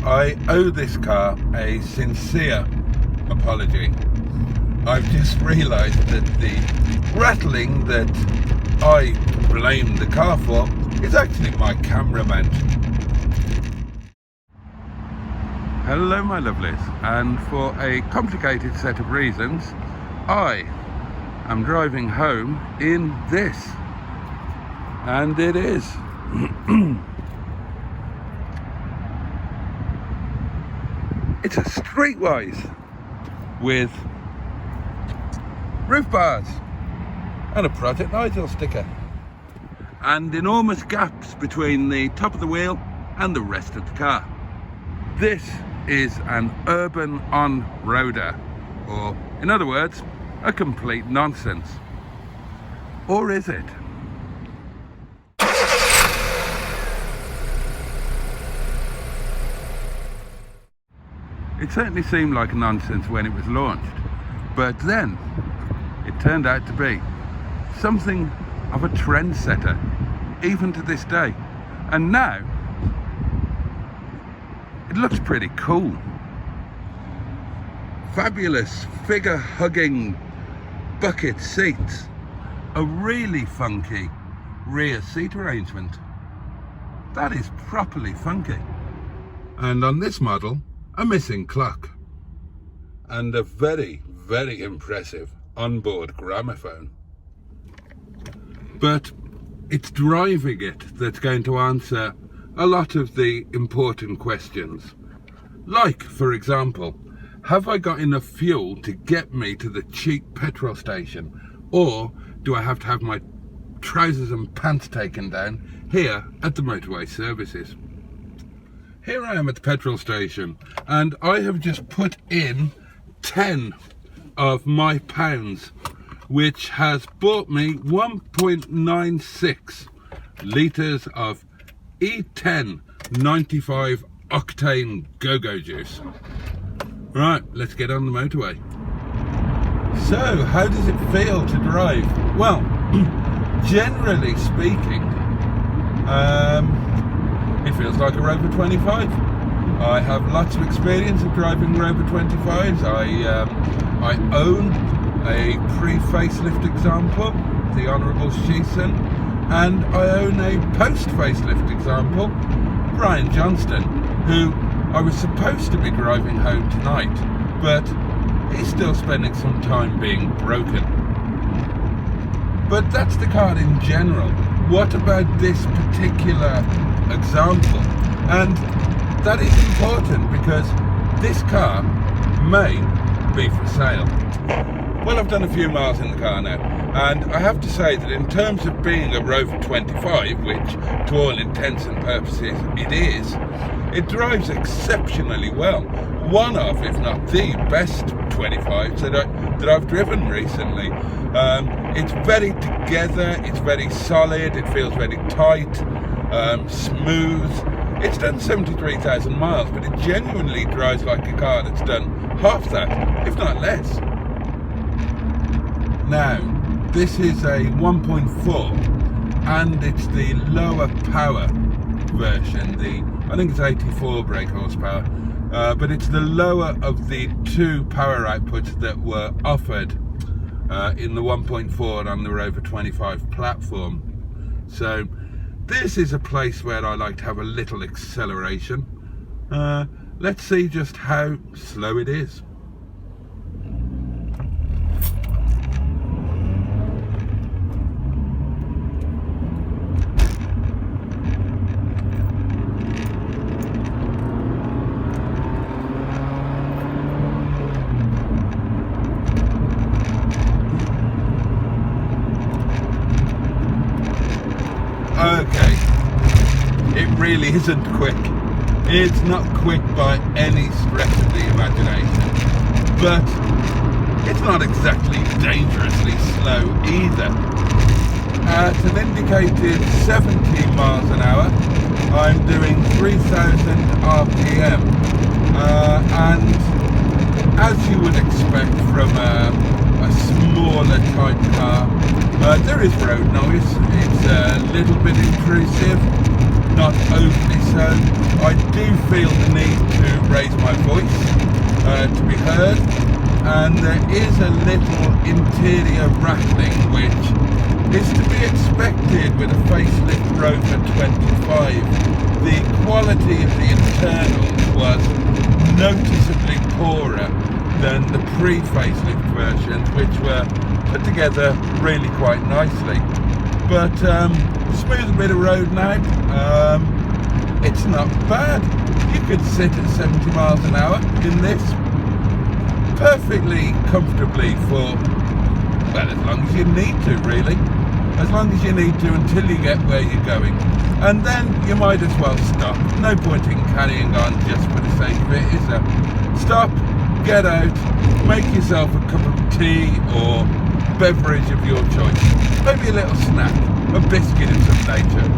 I owe this car a sincere apology. I've just realised that the rattling that I blame the car for is actually my camera mount. Hello my lovelies, and for a complicated set of reasons I am driving home in this, and it is it's a Streetwise with roof bars and a Project Nigel sticker and enormous gaps between the top of the wheel and the rest of the car. This is an urban on-roader, or in other words, a complete nonsense. Or is it? It certainly seemed like a nonsense when it was launched, but then it turned out to be something of a trendsetter, even to this day. And now it looks pretty cool. Fabulous figure-hugging bucket seats, a really funky rear seat arrangement. That is properly funky. And on this model, a missing clock and a very, very impressive onboard gramophone. But it's driving it that's going to answer a lot of the important questions. Like, for example, have I got enough fuel to get me to the cheap petrol station? Or do I have to have my trousers and pants taken down here at the motorway services? Here I am at the petrol station, and I have just put in 10 of my pounds, which has bought me 1.96 litres of E10 95 octane go-go juice. Right, let's get on the motorway. So, how does it feel to drive? Well, generally speaking, it feels like a Rover 25. I have lots of experience of driving Rover 25s. I own a pre-facelift example, the Honourable Shison, and I own a post-facelift example, Johnston, who I was supposed to be driving home tonight, but he's still spending some time being broken. But that's the car in general. What about this particular example? And that is important because this car may be for sale. Well, I've done a few miles in the car now, and I have to say that in terms of being a Rover 25, which to all intents and purposes it is, it drives exceptionally well. One of, if not the best 25s that I've driven recently. It's very together, it's very solid, it feels very tight, smooth. It's done 73,000 miles, but it genuinely drives like a car that's done half that, if not less. Now, this is a 1.4, and it's the lower power version, I think it's 84 brake horsepower, but it's the lower of the two power outputs that were offered in the 1.4 on the Rover 25 platform. So this is a place where I like to have a little acceleration. Let's see just how slow it is. Okay, it really isn't quick. It's not quick by any stretch of the imagination, but it's not exactly dangerously slow either. At an indicated 70 miles an hour, I'm doing 3,000 RPM, and as you would expect from a smaller type car, there is road noise. It's a little bit intrusive, not overly so. I do feel the need raise my voice to be heard, and there is a little interior rattling which is to be expected with a facelift Rover 25. The quality of the internals was noticeably poorer than the pre-facelift versions, which were put together really quite nicely. But smooth bit of road now. It's not bad. You could sit at 70 miles an hour in this perfectly comfortably for, well, as long as you need to, really. As long as you need to until you get where you're going. And then you might as well stop. No point in carrying on just for the sake of it, is there? Stop, get out, make yourself a cup of tea or beverage of your choice. Maybe a little snack, a biscuit of some nature.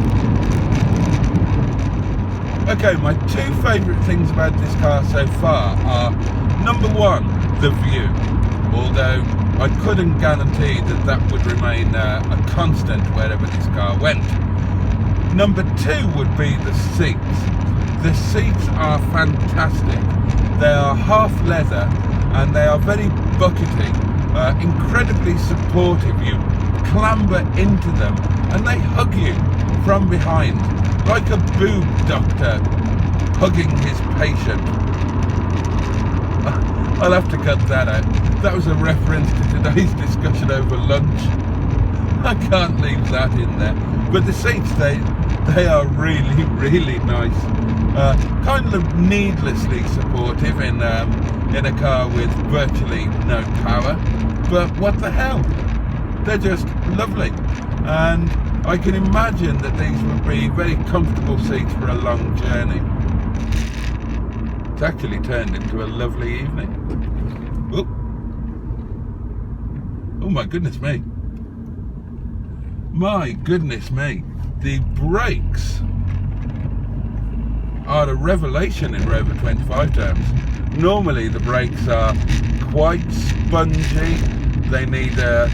Okay, my two favourite things about this car so far are, number one, the view. Although I couldn't guarantee that that would remain a constant wherever this car went. Number two would be the seats. The seats are fantastic. They are half leather and they are very buckety, incredibly supportive. You clamber into them and they hug you from behind, like a boob doctor hugging his patient. I'll have to cut that out. That was a reference to today's discussion over lunch. I can't leave that in there. But the seats, they are really, really nice. Kind of needlessly supportive in a car with virtually no power. But what the hell? They're just lovely. And I can imagine that these would be very comfortable seats for a long journey. It's actually turned into a lovely evening. Oh, oh my goodness me. My goodness me. The brakes are a revelation in Rover 25 terms. Normally the brakes are quite spongy. They need a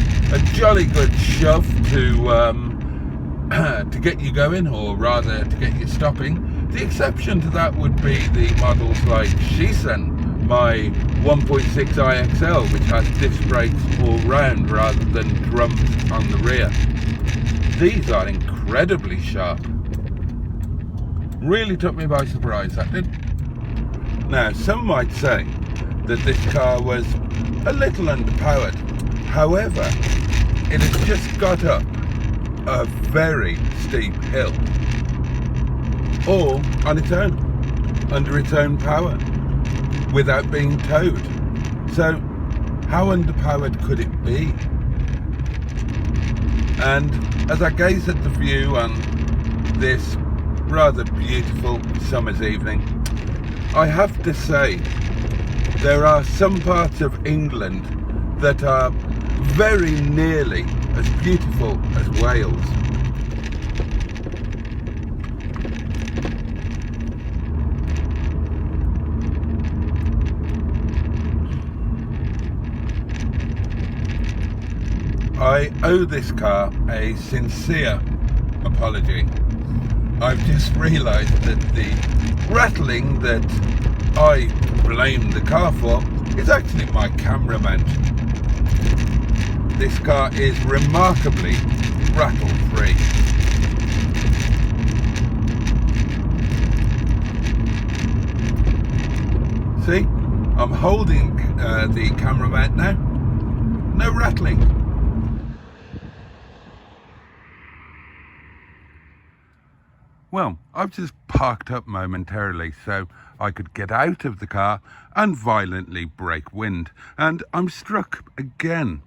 jolly good shove to get you going, or rather to get you stopping. The exception to that would be the models like Shison, my 1.6 IXL, which has disc brakes all round rather than drums on the rear. These are incredibly sharp. Really took me by surprise, that did. Now, some might say that this car was a little underpowered. However, it has just got up a very steep hill, all on its own, under its own power, without being towed. So how underpowered could it be? And as I gaze at the view on this rather beautiful summer's evening, I have to say there are some parts of England that are very nearly as beautiful as Wales. I owe this car a sincere apology. I've just realised that the rattling that I blame the car for is actually my camera mount. This car is remarkably rattle-free. See, I'm holding the camera mount now. No rattling. Well, I've just parked up momentarily so I could get out of the car and violently break wind. And I'm struck again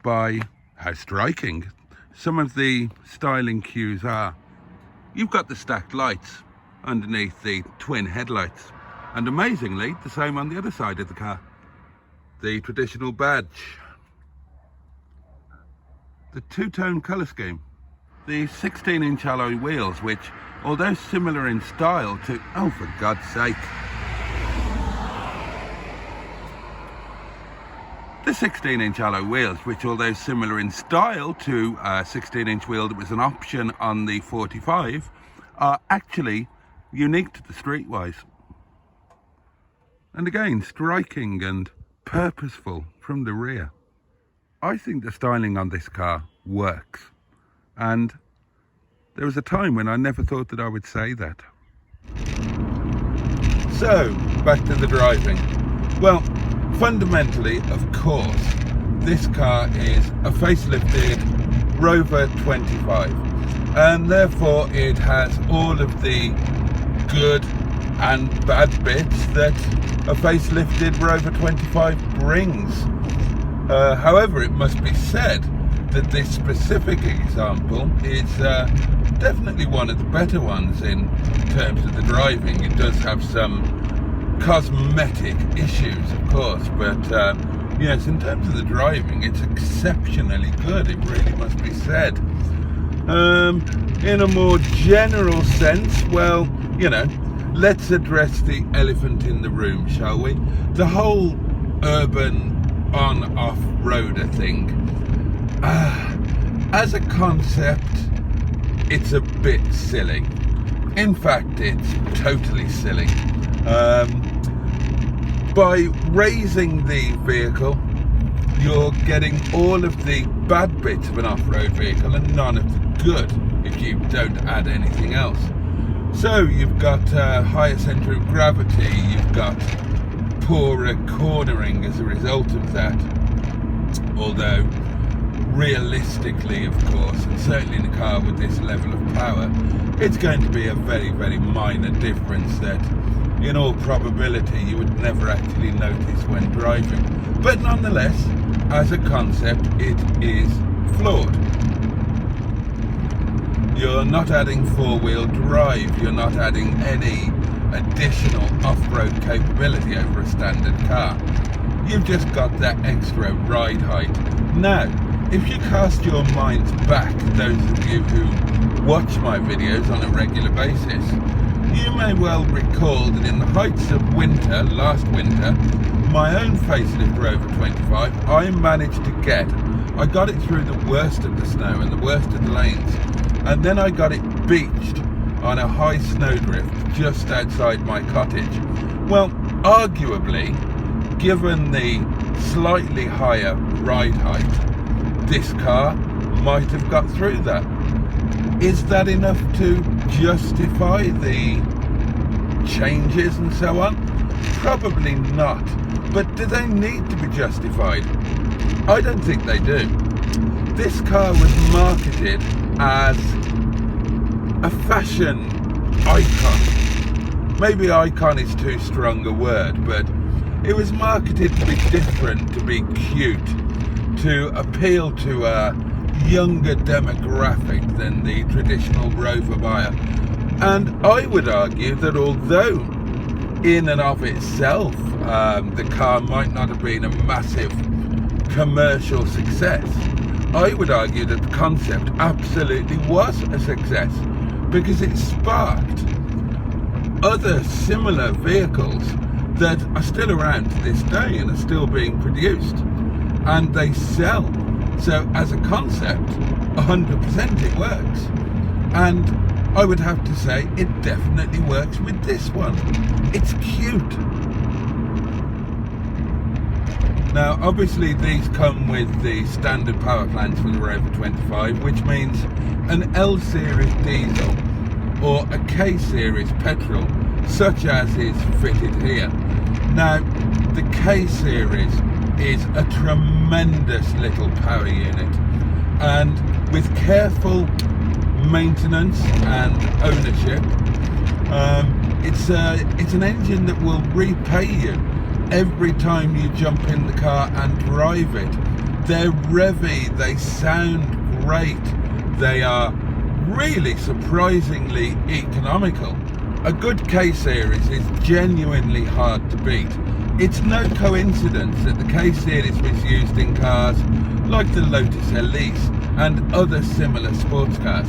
by how striking some of the styling cues are. You've got the stacked lights underneath the twin headlights, and amazingly the same on the other side of the car. The traditional badge, the two-tone colour scheme, the 16-inch alloy wheels, which, although similar in style to, oh for God's sake, the 16-inch alloy wheels, which although similar in style to a 16-inch wheel that was an option on the 45, are actually unique to the Streetwise. And again, striking and purposeful from the rear. I think the styling on this car works. And there was a time when I never thought that I would say that. So, back to the driving. Well, fundamentally, of course, this car is a facelifted Rover 25. And therefore it has all of the good and bad bits that a facelifted Rover 25 brings. However, it must be said that this specific example is definitely one of the better ones in terms of the driving. It does have some cosmetic issues, of course, but yes, in terms of the driving, it's exceptionally good, it really must be said. In a more general sense, well, you know, let's address the elephant in the room, shall we? The whole urban on-off-roader thing. As a concept, it's a bit silly. In fact, it's totally silly. By raising the vehicle, you're getting all of the bad bits of an off-road vehicle and none of the good if you don't add anything else. So you've got higher centre of gravity, you've got poorer cornering as a result of that. Although realistically, of course, and certainly in a car with this level of power, it's going to be a very, very minor difference that in all probability you would never actually notice when driving. But nonetheless, as a concept, it is flawed. You're not adding four-wheel drive, you're not adding any additional off-road capability over a standard car. You've just got that extra ride height. Now, if you cast your minds back, those of you who watch my videos on a regular basis, you may well recall that in the heights of winter, last winter, my own facelift Rover 25, I managed to I got it through the worst of the snow and the worst of the lanes, and then I got it beached on a high snowdrift just outside my cottage. Well, arguably, given the slightly higher ride height, this car might have got through that. Is that enough to justify the changes and so on? Probably not. But do they need to be justified? I don't think they do. This car was marketed as a fashion icon. Maybe icon is too strong a word, but it was marketed to be different, to be cute, to appeal to a younger demographic than the traditional Rover buyer. And I would argue that although in and of itself the car might not have been a massive commercial success, I would argue that the concept absolutely was a success because it sparked other similar vehicles that are still around to this day and are still being produced, and they sell. So as a concept, 100% it works. And I would have to say it definitely works with this one. It's cute. Now obviously these come with the standard power plants for the Rover 25, which means an L series diesel or a K series petrol, such as is fitted here. Now the K series is a tremendous little power unit, and with careful maintenance and ownership, it's an engine that will repay you every time you jump in the car and drive it. They're revvy, they sound great, they are really surprisingly economical. A good K-Series is genuinely hard to beat. It's no coincidence that the K-Series was used in cars like the Lotus Elise and other similar sports cars.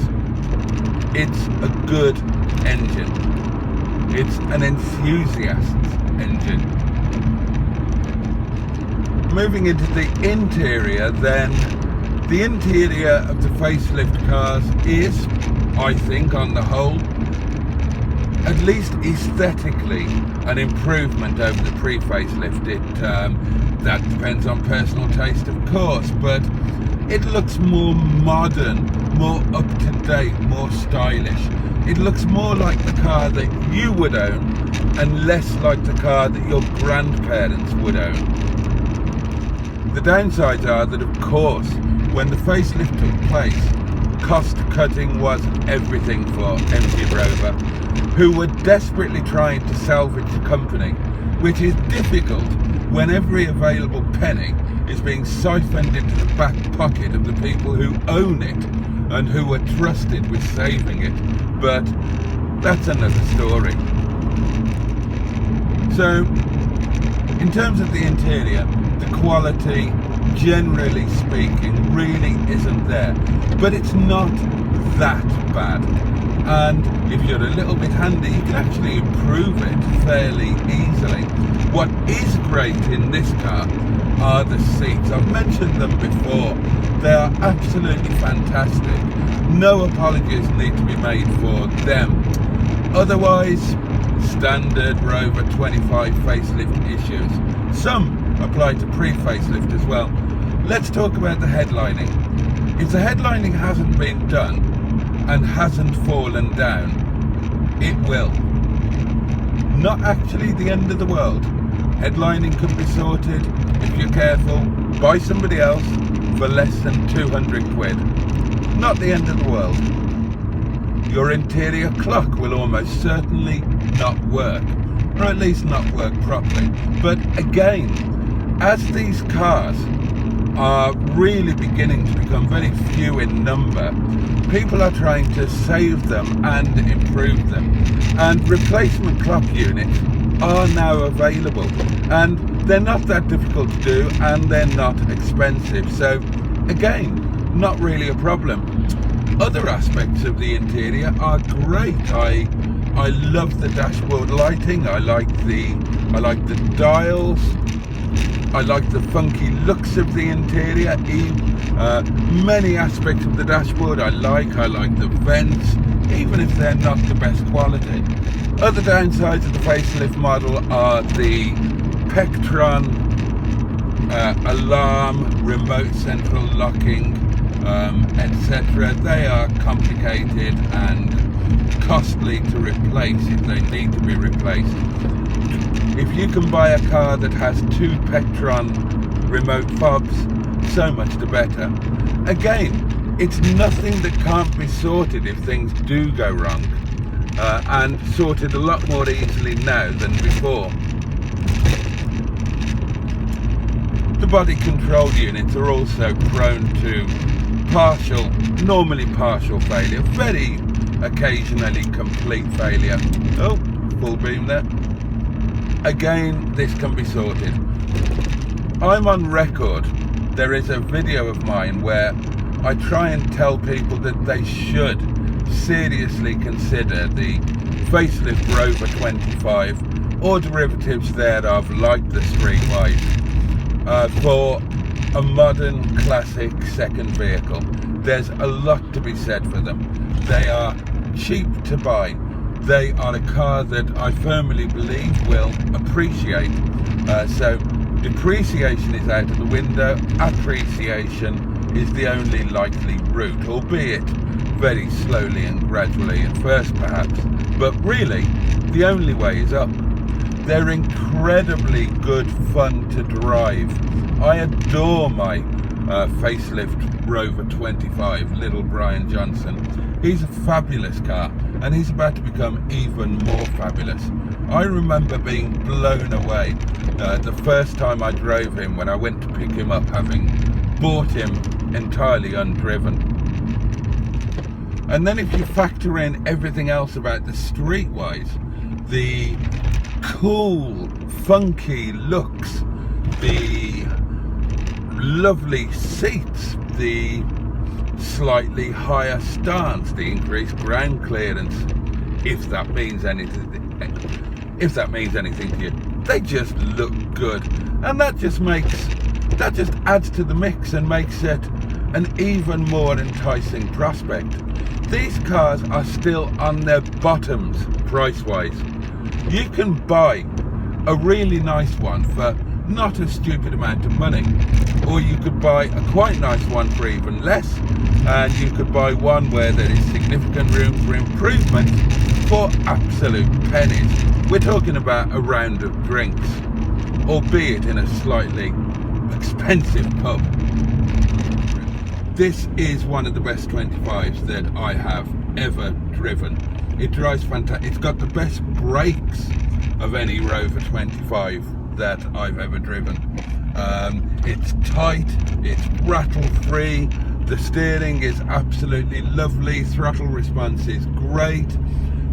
It's a good engine. It's an enthusiast's engine. Moving into the interior then, the interior of the facelift cars is, I think on the whole, at least aesthetically, an improvement over the pre-facelift. That depends on personal taste, of course, but it looks more modern, more up-to-date, more stylish. It looks more like the car that you would own and less like the car that your grandparents would own. The downsides are that, of course, when the facelift took place, cost cutting was everything for MG Rover, who were desperately trying to salvage the company, which is difficult when every available penny is being siphoned into the back pocket of the people who own it and who were trusted with saving it. But that's another story. So, in terms of the interior, the quality, generally speaking, really isn't there. But it's not that bad. And if you're a little bit handy, you can actually improve it fairly easily. What is great in this car are the seats. I've mentioned them before. They are absolutely fantastic. No apologies need to be made for them. Otherwise, standard Rover 25 facelift issues. Some apply to pre-facelift as well. Let's talk about the headlining. If the headlining hasn't been done and hasn't fallen down, it will. Not actually the end of the world. Headlining can be sorted, if you're careful, by somebody else for less than 200 quid. Not the end of the world. Your interior clock will almost certainly not work, or at least not work properly. But again, as these cars are really beginning to become very few in number, people are trying to save them and improve them. And replacement clock units are now available, and they're not that difficult to do, and they're not expensive. So again, not really a problem. Other aspects of the interior are great. I love the dashboard lighting. I like the dials. I like the funky looks of the interior. Many aspects of the dashboard I like the vents, even if they're not the best quality. Other downsides of the facelift model are the Pectron alarm, remote central locking, etc. They are complicated and costly to replace if they need to be replaced. If you can buy a car that has 2 Pectron remote fobs, so much the better. Again, it's nothing that can't be sorted if things do go wrong, and sorted a lot more easily now than before. The body control units are also prone to normally partial failure, very occasionally complete failure. Oh, full beam there. Again, this can be sorted. I'm on record. There is a video of mine where I try and tell people that they should seriously consider the facelift Rover 25 or derivatives thereof, like the Streetwise, for a modern classic second vehicle. There's a lot to be said for them. They are cheap to buy. They are a car that I firmly believe will appreciate. So depreciation is out of the window. Appreciation is the only likely route, albeit very slowly and gradually at first perhaps. But really, the only way is up. They're incredibly good fun to drive. I adore my facelift Rover 25, little Brian Johnston. He's a fabulous car, and he's about to become even more fabulous. I remember being blown away the first time I drove him when I went to pick him up, having bought him entirely undriven. And then if you factor in everything else about the Streetwise, the cool, funky looks, the lovely seats, the slightly higher stance, the increased ground clearance, if that means anything to you, they just look good, and that just adds to the mix and makes it an even more enticing prospect. These cars are still on their bottoms price-wise. You can buy a really nice one for not a stupid amount of money, or you could buy a quite nice one for even less, and you could buy one where there is significant room for improvement for absolute pennies. We're talking about a round of drinks, albeit in a slightly expensive pub. This is one of the best 25s that I have ever driven. It drives fantastic. It's got the best brakes of any Rover 25 that I've ever driven. It's tight, it's rattle free, the steering is absolutely lovely, throttle response is great,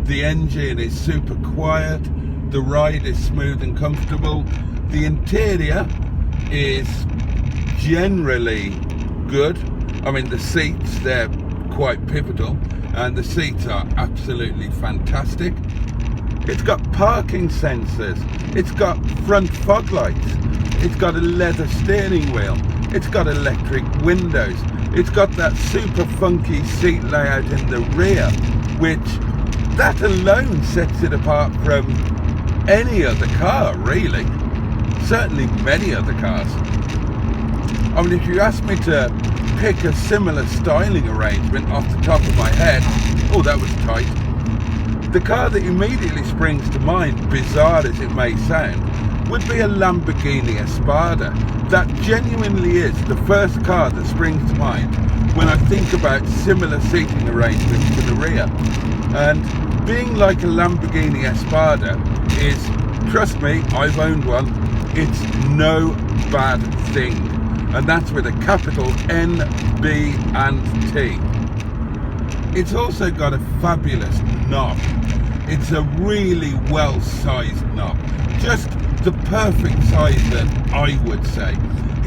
the engine is super quiet, the ride is smooth and comfortable, the interior is generally good. I mean, the seats, they're quite pivotal, and the seats are absolutely fantastic. It's got parking sensors, it's got front fog lights, it's got a leather steering wheel, it's got electric windows, it's got that super funky seat layout in the rear, which that alone sets it apart from any other car, really. Certainly many other cars. I mean, if you ask me to pick a similar styling arrangement off the top of my head, oh, that was tight. The car that immediately springs to mind, bizarre as it may sound, would be a Lamborghini Espada. That genuinely is the first car that springs to mind when I think about similar seating arrangements to the rear. And being like a Lamborghini Espada is, trust me, I've owned one, it's no bad thing. And that's with a capital N, B and T. It's also got a fabulous knob. It's a really well-sized knob. Just the perfect size that I would say.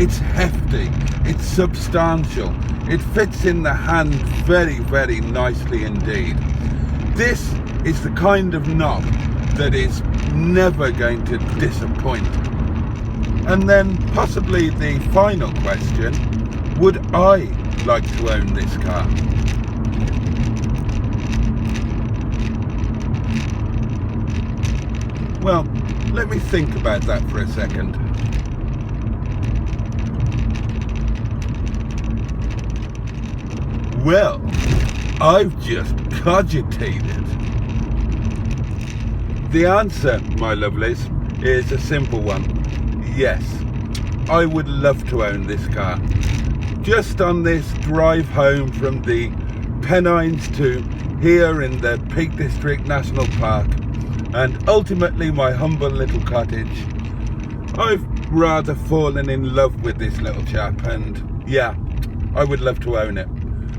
It's hefty, it's substantial, it fits in the hand very, very nicely indeed. This is the kind of knob that is never going to disappoint. And then possibly the final question, would I like to own this car? Well, let me think about that for a second. Well, I've just cogitated. The answer, my lovelies, is a simple one. Yes, I would love to own this car. Just on this drive home from the Pennines to here in the Peak District National Park, and ultimately my humble little cottage, I've rather fallen in love with this little chap, and yeah, I would love to own it.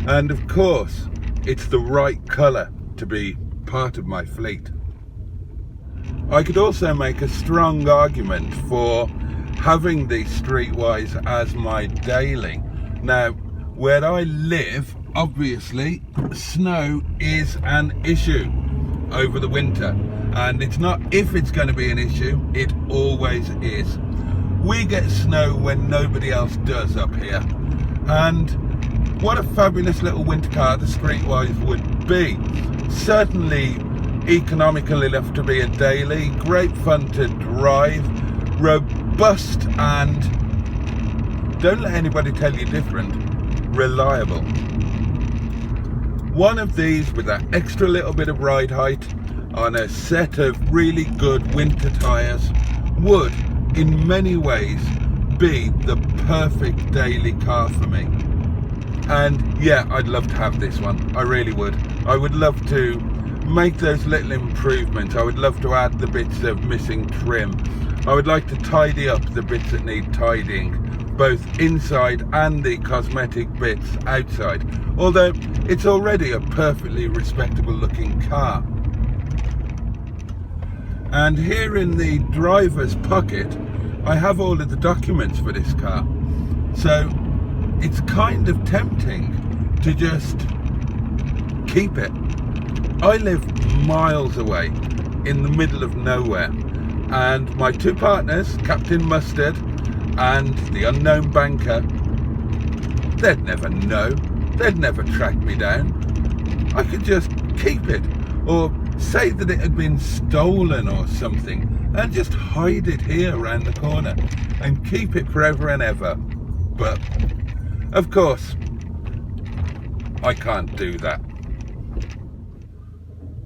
And of course, it's the right colour to be part of my fleet. I could also make a strong argument for having the Streetwise as my daily. Now, where I live, obviously, snow is an issue over the winter. And it's not if it's going to be an issue, it always is. We get snow when nobody else does up here. And what a fabulous little winter car the Streetwise would be. Certainly economical enough to be a daily, great fun to drive, robust and, don't let anybody tell you different, reliable. One of these with that extra little bit of ride height on a set of really good winter tyres would, in many ways, be the perfect daily car for me. And yeah, I'd love to have this one. I really would. I would love to make those little improvements. I would love to add the bits of missing trim. I would like to tidy up the bits that need tidying, both inside and the cosmetic bits outside. Although it's already a perfectly respectable looking car. And here in the driver's pocket, I have all of the documents for this car. So it's kind of tempting to just keep it. I live miles away in the middle of nowhere, and my two partners, Captain Mustard and the unknown banker, They'd never know. They'd never track me down. I could just keep it, or say that it had been stolen or something, and just hide it here around the corner and keep it forever and ever. But of course I can't do that.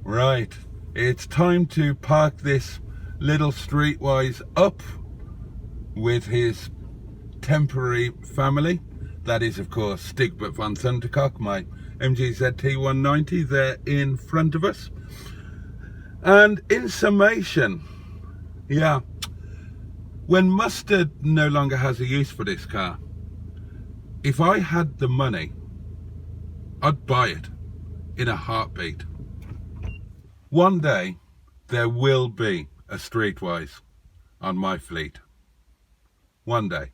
Right, it's time to park this little Streetwise up with his temporary family. That is, of course, Stigbert von Thundercock, my MGZ T190 there in front of us. And in summation, yeah, when mustard no longer has a use for this car, if I had the money, I'd buy it in a heartbeat. One day, there will be a Streetwise on my fleet. One day.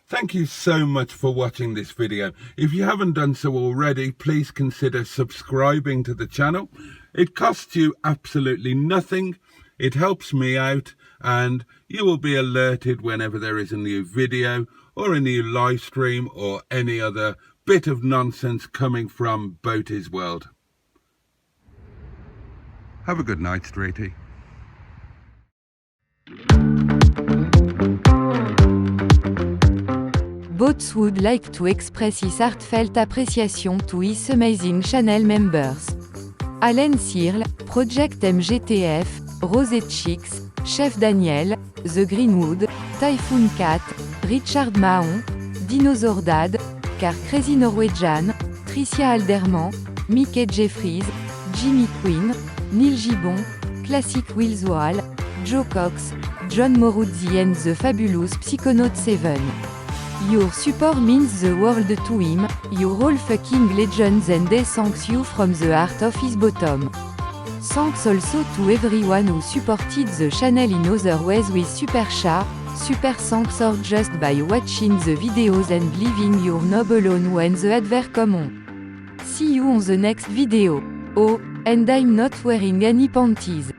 Thank you so much for watching this video. If you haven't done so already, please consider subscribing to the channel. It costs you absolutely nothing. It helps me out, and you will be alerted whenever there is a new video or a new live stream or any other bit of nonsense coming from Boaty's world. Have a good night, Streety. Boats would like to express his heartfelt appreciation to his amazing channel members. Alan Searle, Project MGTF, Rosé Chicks, Chef Daniel, The Greenwood, Typhoon Cat, Richard Mahon, Dinosaur Dad, Car Crazy Norwegian, Tricia Alderman, Mickey Jeffries, Jimmy Quinn, Neil Gibbon, Classic Willswall, Joe Cox, John Moruzzi and the Fabulous Psychonaut 7. Your support means the world to him, you're all fucking legends, and he thanks you from the heart of his bottom. Thanks also to everyone who supported the channel in other ways with super chat, super thanks, or just by watching the videos and leaving your knob alone when the advert come on. See you on the next video. Oh, and I'm not wearing any panties.